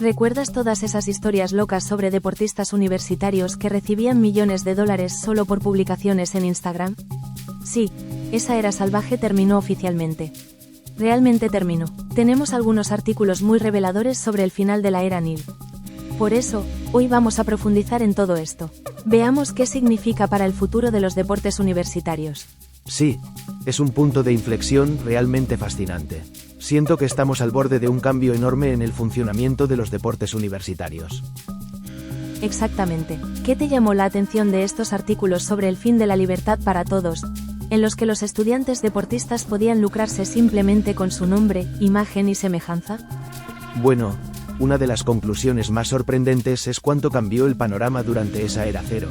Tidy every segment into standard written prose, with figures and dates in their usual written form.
¿Recuerdas todas esas historias locas sobre deportistas universitarios que recibían millones de dólares solo por publicaciones en Instagram? Sí, esa era salvaje terminó oficialmente. Realmente terminó. Tenemos algunos artículos muy reveladores sobre el final de la era Neil. Por eso, hoy vamos a profundizar en todo esto. Veamos qué significa para el futuro de los deportes universitarios. Sí, es un punto de inflexión realmente fascinante. Siento que estamos al borde de un cambio enorme en el funcionamiento de los deportes universitarios. Exactamente. ¿Qué te llamó la atención de estos artículos sobre el fin de la libertad para todos, en los que los estudiantes deportistas podían lucrarse simplemente con su nombre, imagen y semejanza? Bueno, una de las conclusiones más sorprendentes es cuánto cambió el panorama durante esa era cero.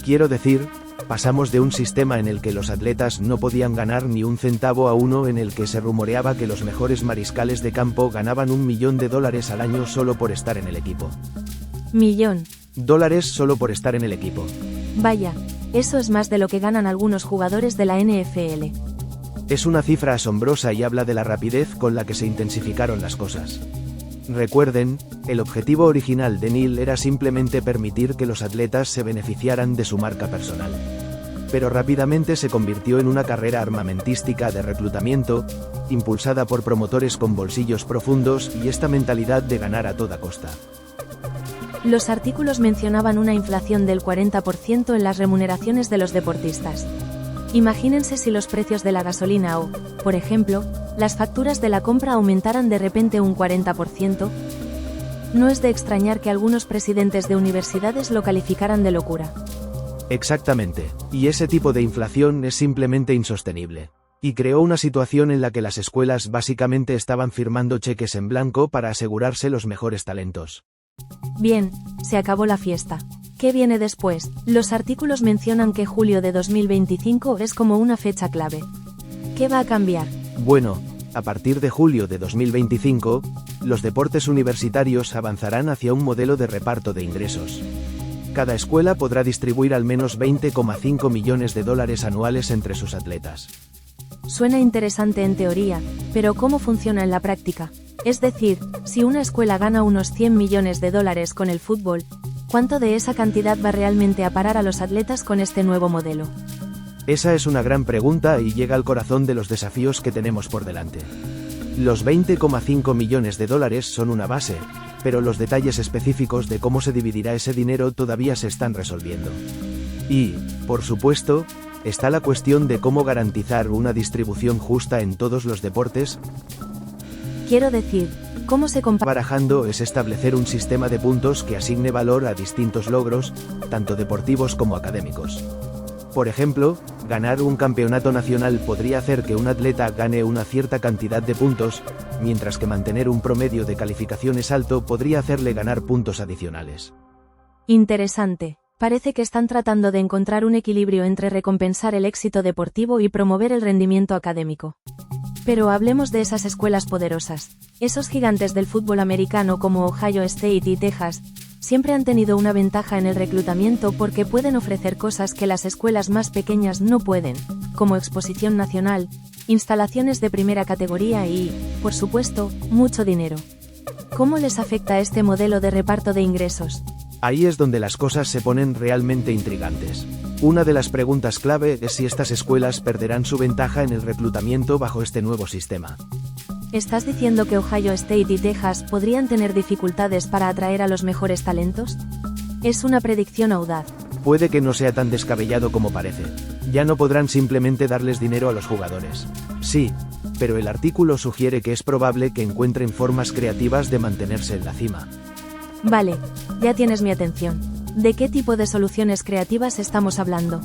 Quiero decir, pasamos de un sistema en el que los atletas no podían ganar ni un centavo a uno en el que se rumoreaba que los mejores mariscales de campo ganaban $1 millón al año solo por estar en el equipo. $1 millón. Solo por estar en el equipo. Vaya, eso es más de lo que ganan algunos jugadores de la NFL. Es una cifra asombrosa y habla de la rapidez con la que se intensificaron las cosas. Recuerden, el objetivo original de Neil era simplemente permitir que los atletas se beneficiaran de su marca personal. Pero rápidamente se convirtió en una carrera armamentística de reclutamiento, impulsada por promotores con bolsillos profundos y esta mentalidad de ganar a toda costa. Los artículos mencionaban una inflación del 40% en las remuneraciones de los deportistas. Imagínense si los precios de la gasolina o, por ejemplo, las facturas de la compra aumentaran de repente un 40%. No es de extrañar que algunos presidentes de universidades lo calificaran de locura. Exactamente, y ese tipo de inflación es simplemente insostenible. Y creó una situación en la que las escuelas básicamente estaban firmando cheques en blanco para asegurarse los mejores talentos. Bien, se acabó la fiesta. ¿Qué viene después? Los artículos mencionan que julio de 2025 es como una fecha clave. ¿Qué va a cambiar? Bueno, a partir de julio de 2025, los deportes universitarios avanzarán hacia un modelo de reparto de ingresos. Cada escuela podrá distribuir al menos $20,5 millones anuales entre sus atletas. Suena interesante en teoría, pero ¿cómo funciona en la práctica? Es decir, si una escuela gana unos $100 millones con el fútbol, ¿cuánto de esa cantidad va realmente a parar a los atletas con este nuevo modelo? Esa es una gran pregunta y llega al corazón de los desafíos que tenemos por delante. Los $20,5 millones son una base, pero los detalles específicos de cómo se dividirá ese dinero todavía se están resolviendo. Y, por supuesto, está la cuestión de cómo garantizar una distribución justa en todos los deportes. Quiero decir, ¿cómo se compara? Barajando es establecer un sistema de puntos que asigne valor a distintos logros, tanto deportivos como académicos. Por ejemplo, ganar un campeonato nacional podría hacer que un atleta gane una cierta cantidad de puntos, mientras que mantener un promedio de calificaciones alto podría hacerle ganar puntos adicionales. Interesante. Parece que están tratando de encontrar un equilibrio entre recompensar el éxito deportivo y promover el rendimiento académico. Pero hablemos de esas escuelas poderosas. Esos gigantes del fútbol americano como Ohio State y Texas, siempre han tenido una ventaja en el reclutamiento porque pueden ofrecer cosas que las escuelas más pequeñas no pueden, como exposición nacional, instalaciones de primera categoría y, por supuesto, mucho dinero. ¿Cómo les afecta este modelo de reparto de ingresos? Ahí es donde las cosas se ponen realmente intrigantes. Una de las preguntas clave es si estas escuelas perderán su ventaja en el reclutamiento bajo este nuevo sistema. ¿Estás diciendo que Ohio State y Texas podrían tener dificultades para atraer a los mejores talentos? Es una predicción audaz. Puede que no sea tan descabellado como parece. Ya no podrán simplemente darles dinero a los jugadores. Sí, pero el artículo sugiere que es probable que encuentren formas creativas de mantenerse en la cima. Vale, ya tienes mi atención. ¿De qué tipo de soluciones creativas estamos hablando?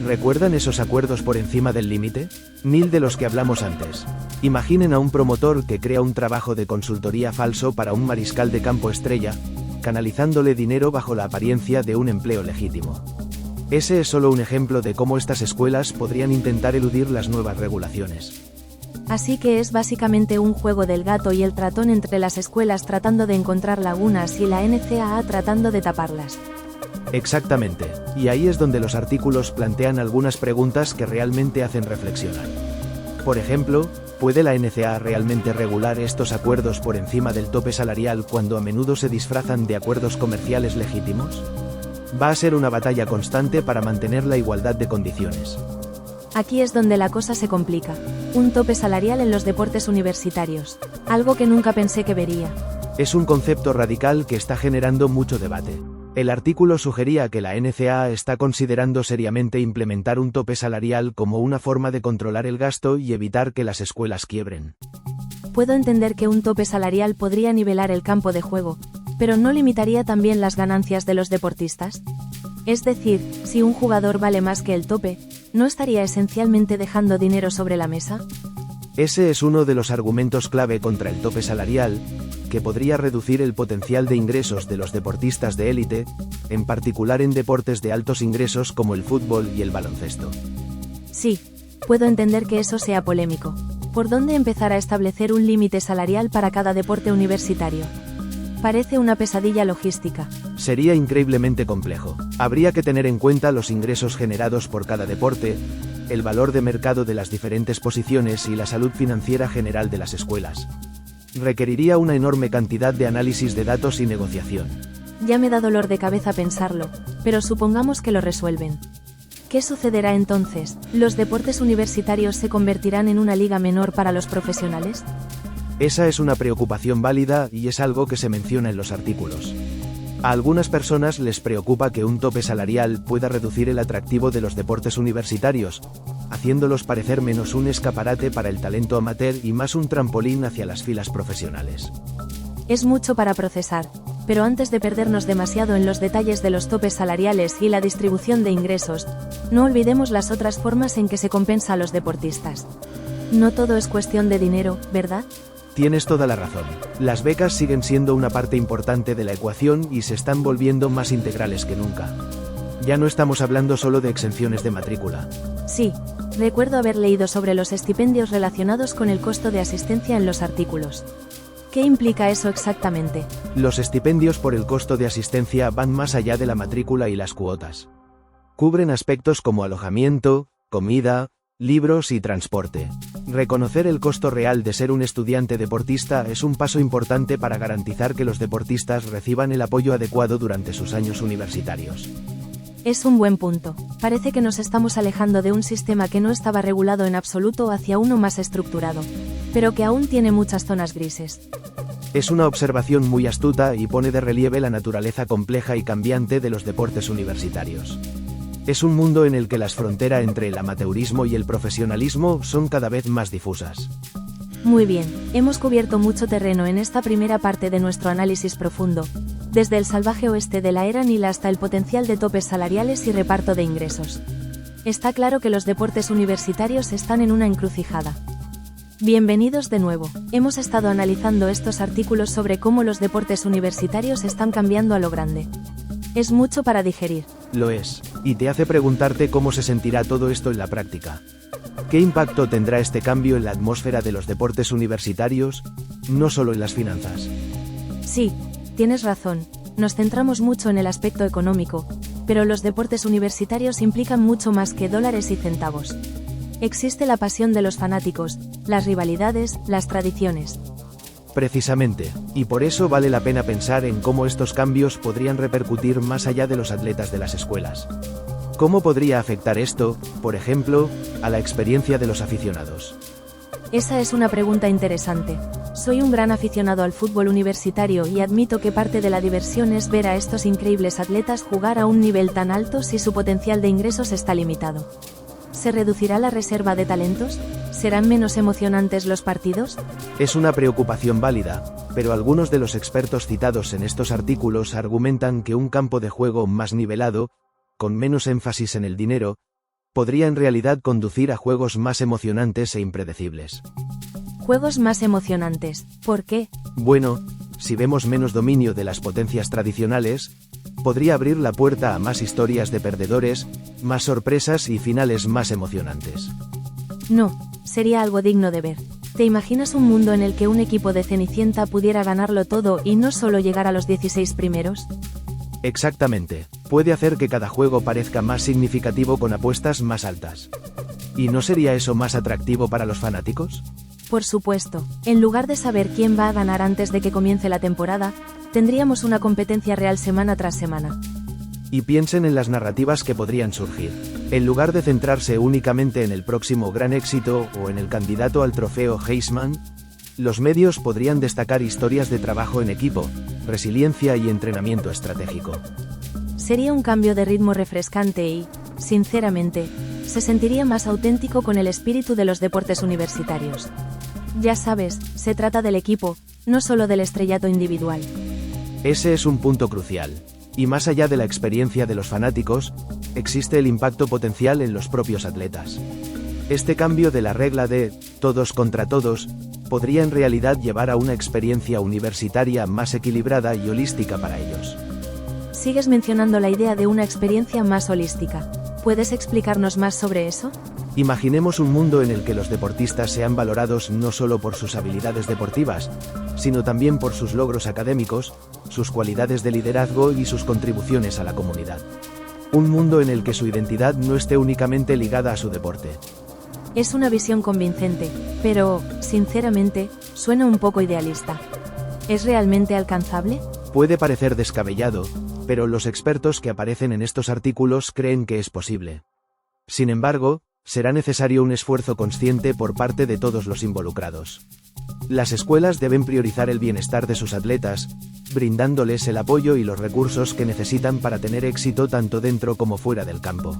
¿Recuerdan esos acuerdos por encima del límite? Neil de los que hablamos antes. Imaginen a un promotor que crea un trabajo de consultoría falso para un mariscal de campo estrella, canalizándole dinero bajo la apariencia de un empleo legítimo. Ese es solo un ejemplo de cómo estas escuelas podrían intentar eludir las nuevas regulaciones. Así que es básicamente un juego del gato y el ratón entre las escuelas tratando de encontrar lagunas y la NCAA tratando de taparlas. Exactamente, y ahí es donde los artículos plantean algunas preguntas que realmente hacen reflexionar. Por ejemplo, ¿Puede la NCAA realmente regular estos acuerdos por encima del tope salarial cuando a menudo se disfrazan de acuerdos comerciales legítimos? Va a ser una batalla constante para mantener la igualdad de condiciones. Aquí es donde la cosa se complica. Un tope salarial en los deportes universitarios. Algo que nunca pensé que vería. Es un concepto radical que está generando mucho debate. El artículo sugería que la NCAA está considerando seriamente implementar un tope salarial como una forma de controlar el gasto y evitar que las escuelas quiebren. Puedo entender que un tope salarial podría nivelar el campo de juego, pero ¿no limitaría también las ganancias de los deportistas? Es decir, si un jugador vale más que el tope, ¿no estaría esencialmente dejando dinero sobre la mesa? Ese es uno de los argumentos clave contra el tope salarial, que podría reducir el potencial de ingresos de los deportistas de élite, en particular en deportes de altos ingresos como el fútbol y el baloncesto. Sí, puedo entender que eso sea polémico. ¿Por dónde empezar a establecer un límite salarial para cada deporte universitario? Parece una pesadilla logística. Sería increíblemente complejo. Habría que tener en cuenta los ingresos generados por cada deporte, el valor de mercado de las diferentes posiciones y la salud financiera general de las escuelas. Requeriría una enorme cantidad de análisis de datos y negociación. Ya me da dolor de cabeza pensarlo, pero supongamos que lo resuelven. ¿Qué sucederá entonces? ¿Los deportes universitarios se convertirán en una liga menor para los profesionales? Esa es una preocupación válida y es algo que se menciona en los artículos. A algunas personas les preocupa que un tope salarial pueda reducir el atractivo de los deportes universitarios, haciéndolos parecer menos un escaparate para el talento amateur y más un trampolín hacia las filas profesionales. Es mucho para procesar, pero antes de perdernos demasiado en los detalles de los topes salariales y la distribución de ingresos, no olvidemos las otras formas en que se compensa a los deportistas. No todo es cuestión de dinero, ¿verdad? Tienes toda la razón. Las becas siguen siendo una parte importante de la ecuación y se están volviendo más integrales que nunca. Ya no estamos hablando solo de exenciones de matrícula. Sí, recuerdo haber leído sobre los estipendios relacionados con el costo de asistencia en los artículos. ¿Qué implica eso exactamente? Los estipendios por el costo de asistencia van más allá de la matrícula y las cuotas. Cubren aspectos como alojamiento, comida, libros y transporte. Reconocer el costo real de ser un estudiante deportista es un paso importante para garantizar que los deportistas reciban el apoyo adecuado durante sus años universitarios. Es un buen punto. Parece que nos estamos alejando de un sistema que no estaba regulado en absoluto hacia uno más estructurado, pero que aún tiene muchas zonas grises. Es una observación muy astuta y pone de relieve la naturaleza compleja y cambiante de los deportes universitarios. Es un mundo en el que las fronteras entre el amateurismo y el profesionalismo son cada vez más difusas. Muy bien, hemos cubierto mucho terreno en esta primera parte de nuestro análisis profundo, desde el salvaje oeste de la era Nil hasta el potencial de topes salariales y reparto de ingresos. Está claro que los deportes universitarios están en una encrucijada. Bienvenidos de nuevo. Hemos estado analizando estos artículos sobre cómo los deportes universitarios están cambiando a lo grande. Es mucho para digerir. Lo es, y te hace preguntarte cómo se sentirá todo esto en la práctica. ¿Qué impacto tendrá este cambio en la atmósfera de los deportes universitarios, no solo en las finanzas? Sí, tienes razón, nos centramos mucho en el aspecto económico, pero los deportes universitarios implican mucho más que dólares y centavos. Existe la pasión de los fanáticos, las rivalidades, las tradiciones. Precisamente, y por eso vale la pena pensar en cómo estos cambios podrían repercutir más allá de los atletas de las escuelas. ¿Cómo podría afectar esto, por ejemplo, a la experiencia de los aficionados? Esa es una pregunta interesante. Soy un gran aficionado al fútbol universitario y admito que parte de la diversión es ver a estos increíbles atletas jugar a un nivel tan alto si su potencial de ingresos está limitado. ¿Se reducirá la reserva de talentos? ¿Serán menos emocionantes los partidos? Es una preocupación válida, pero algunos de los expertos citados en estos artículos argumentan que un campo de juego más nivelado, con menos énfasis en el dinero, podría en realidad conducir a juegos más emocionantes e impredecibles. Juegos más emocionantes, ¿por qué? Bueno, si vemos menos dominio de las potencias tradicionales, podría abrir la puerta a más historias de perdedores, más sorpresas y finales más emocionantes. No, sería algo digno de ver. ¿Te imaginas un mundo en el que un equipo de Cenicienta pudiera ganarlo todo y no solo llegar a los 16 primeros? Exactamente, puede hacer que cada juego parezca más significativo con apuestas más altas. ¿Y no sería eso más atractivo para los fanáticos? Por supuesto, en lugar de saber quién va a ganar antes de que comience la temporada, tendríamos una competencia real semana tras semana. Y piensen en las narrativas que podrían surgir. En lugar de centrarse únicamente en el próximo gran éxito o en el candidato al trofeo Heisman, los medios podrían destacar historias de trabajo en equipo, resiliencia y entrenamiento estratégico. Sería un cambio de ritmo refrescante y, sinceramente, se sentiría más auténtico con el espíritu de los deportes universitarios. Ya sabes, se trata del equipo, no solo del estrellato individual. Ese es un punto crucial. Y más allá de la experiencia de los fanáticos, existe el impacto potencial en los propios atletas. Este cambio de la regla de todos contra todos podría en realidad llevar a una experiencia universitaria más equilibrada y holística para ellos. Sigues mencionando la idea de una experiencia más holística. ¿Puedes explicarnos más sobre eso? Imaginemos un mundo en el que los deportistas sean valorados no solo por sus habilidades deportivas, sino también por sus logros académicos, sus cualidades de liderazgo y sus contribuciones a la comunidad. Un mundo en el que su identidad no esté únicamente ligada a su deporte. Es una visión convincente, pero, sinceramente, suena un poco idealista. ¿Es realmente alcanzable? Puede parecer descabellado, pero los expertos que aparecen en estos artículos creen que es posible. Sin embargo, será necesario un esfuerzo consciente por parte de todos los involucrados. Las escuelas deben priorizar el bienestar de sus atletas, brindándoles el apoyo y los recursos que necesitan para tener éxito tanto dentro como fuera del campo.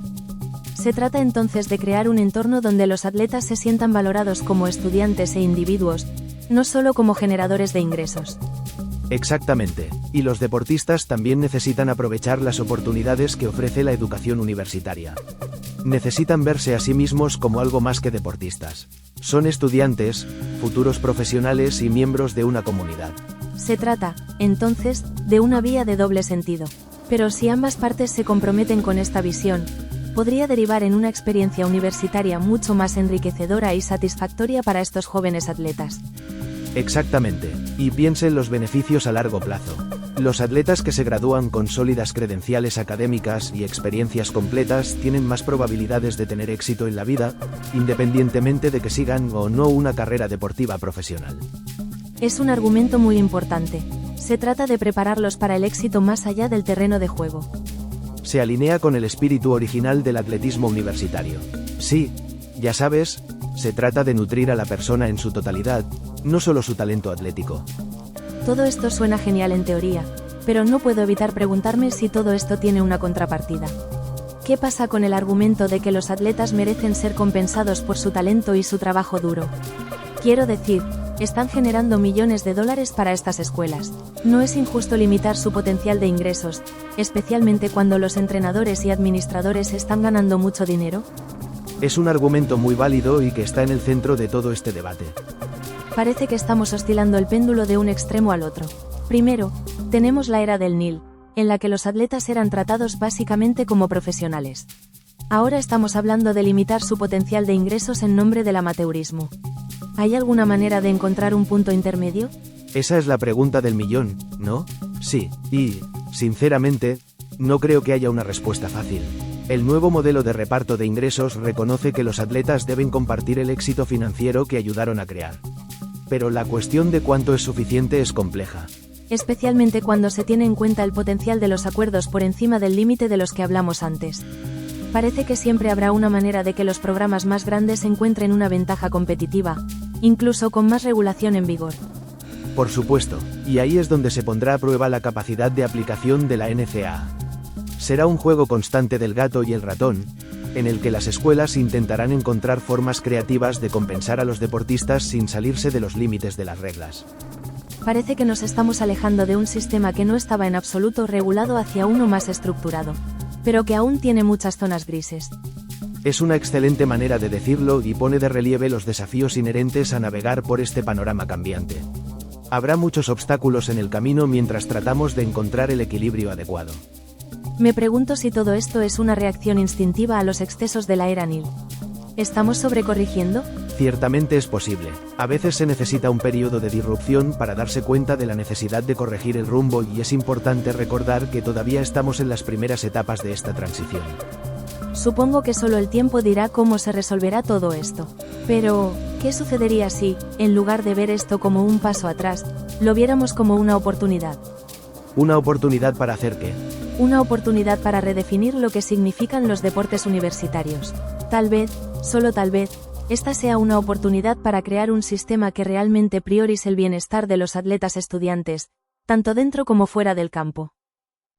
Se trata entonces de crear un entorno donde los atletas se sientan valorados como estudiantes e individuos, no solo como generadores de ingresos. Exactamente, y los deportistas también necesitan aprovechar las oportunidades que ofrece la educación universitaria. Necesitan verse a sí mismos como algo más que deportistas. Son estudiantes, futuros profesionales y miembros de una comunidad. Se trata, entonces, de una vía de doble sentido. Pero si ambas partes se comprometen con esta visión, podría derivar en una experiencia universitaria mucho más enriquecedora y satisfactoria para estos jóvenes atletas. Exactamente, y piense en los beneficios a largo plazo. Los atletas que se gradúan con sólidas credenciales académicas y experiencias completas tienen más probabilidades de tener éxito en la vida, independientemente de que sigan o no una carrera deportiva profesional. Es un argumento muy importante. Se trata de prepararlos para el éxito más allá del terreno de juego. Se alinea con el espíritu original del atletismo universitario. Sí, ya sabes, se trata de nutrir a la persona en su totalidad, no solo su talento atlético. Todo esto suena genial en teoría, pero no puedo evitar preguntarme si todo esto tiene una contrapartida. ¿Qué pasa con el argumento de que los atletas merecen ser compensados por su talento y su trabajo duro? Quiero decir, están generando millones de dólares para estas escuelas. ¿No es injusto limitar su potencial de ingresos, especialmente cuando los entrenadores y administradores están ganando mucho dinero? Es un argumento muy válido y que está en el centro de todo este debate. Parece que estamos oscilando el péndulo de un extremo al otro. Primero, tenemos la era del Nil, en la que los atletas eran tratados básicamente como profesionales. Ahora estamos hablando de limitar su potencial de ingresos en nombre del amateurismo. ¿Hay alguna manera de encontrar un punto intermedio? Esa es la pregunta del millón, ¿no? Sí, y, sinceramente, no creo que haya una respuesta fácil. El nuevo modelo de reparto de ingresos reconoce que los atletas deben compartir el éxito financiero que ayudaron a crear. Pero la cuestión de cuánto es suficiente es compleja. Especialmente cuando se tiene en cuenta el potencial de los acuerdos por encima del límite de los que hablamos antes. Parece que siempre habrá una manera de que los programas más grandes encuentren una ventaja competitiva, incluso con más regulación en vigor. Por supuesto, y ahí es donde se pondrá a prueba la capacidad de aplicación de la NCAA. Será un juego constante del gato y el ratón, en el que las escuelas intentarán encontrar formas creativas de compensar a los deportistas sin salirse de los límites de las reglas. Parece que nos estamos alejando de un sistema que no estaba en absoluto regulado hacia uno más estructurado, pero que aún tiene muchas zonas grises. Es una excelente manera de decirlo y pone de relieve los desafíos inherentes a navegar por este panorama cambiante. Habrá muchos obstáculos en el camino mientras tratamos de encontrar el equilibrio adecuado. Me pregunto si todo esto es una reacción instintiva a los excesos de la era Nil. ¿Estamos sobrecorrigiendo? Ciertamente es posible. A veces se necesita un periodo de disrupción para darse cuenta de la necesidad de corregir el rumbo y es importante recordar que todavía estamos en las primeras etapas de esta transición. Supongo que solo el tiempo dirá cómo se resolverá todo esto. Pero, ¿qué sucedería si, en lugar de ver esto como un paso atrás, lo viéramos como una oportunidad? ¿Una oportunidad para hacer qué? Una oportunidad para redefinir lo que significan los deportes universitarios. Tal vez, solo tal vez, esta sea una oportunidad para crear un sistema que realmente priorice el bienestar de los atletas estudiantes, tanto dentro como fuera del campo.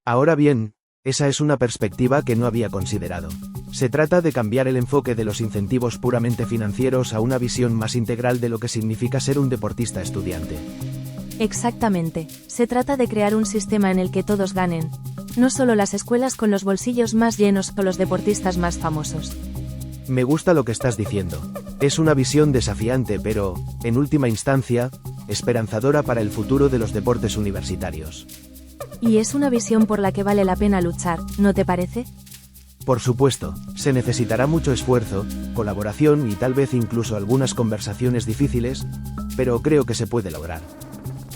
Ahora bien, esa es una perspectiva que no había considerado. Se trata de cambiar el enfoque de los incentivos puramente financieros a una visión más integral de lo que significa ser un deportista estudiante. Exactamente, se trata de crear un sistema en el que todos ganen, no solo las escuelas con los bolsillos más llenos o los deportistas más famosos. Me gusta lo que estás diciendo. Es una visión desafiante pero, en última instancia, esperanzadora para el futuro de los deportes universitarios. Y es una visión por la que vale la pena luchar, ¿no te parece? Por supuesto, se necesitará mucho esfuerzo, colaboración y tal vez incluso algunas conversaciones difíciles, pero creo que se puede lograr.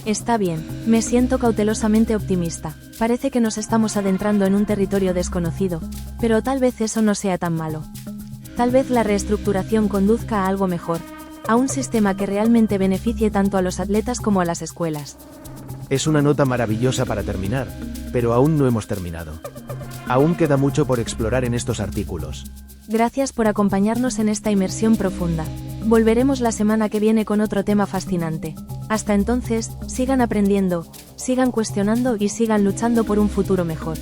Está bien, me siento cautelosamente optimista. Parece que nos estamos adentrando en un territorio desconocido, pero tal vez eso no sea tan malo. Tal vez la reestructuración conduzca a algo mejor, a un sistema que realmente beneficie tanto a los atletas como a las escuelas. Es una nota maravillosa para terminar, pero aún no hemos terminado. Aún queda mucho por explorar en estos artículos. Gracias por acompañarnos en esta inmersión profunda. Volveremos la semana que viene con otro tema fascinante. Hasta entonces, sigan aprendiendo, sigan cuestionando y sigan luchando por un futuro mejor.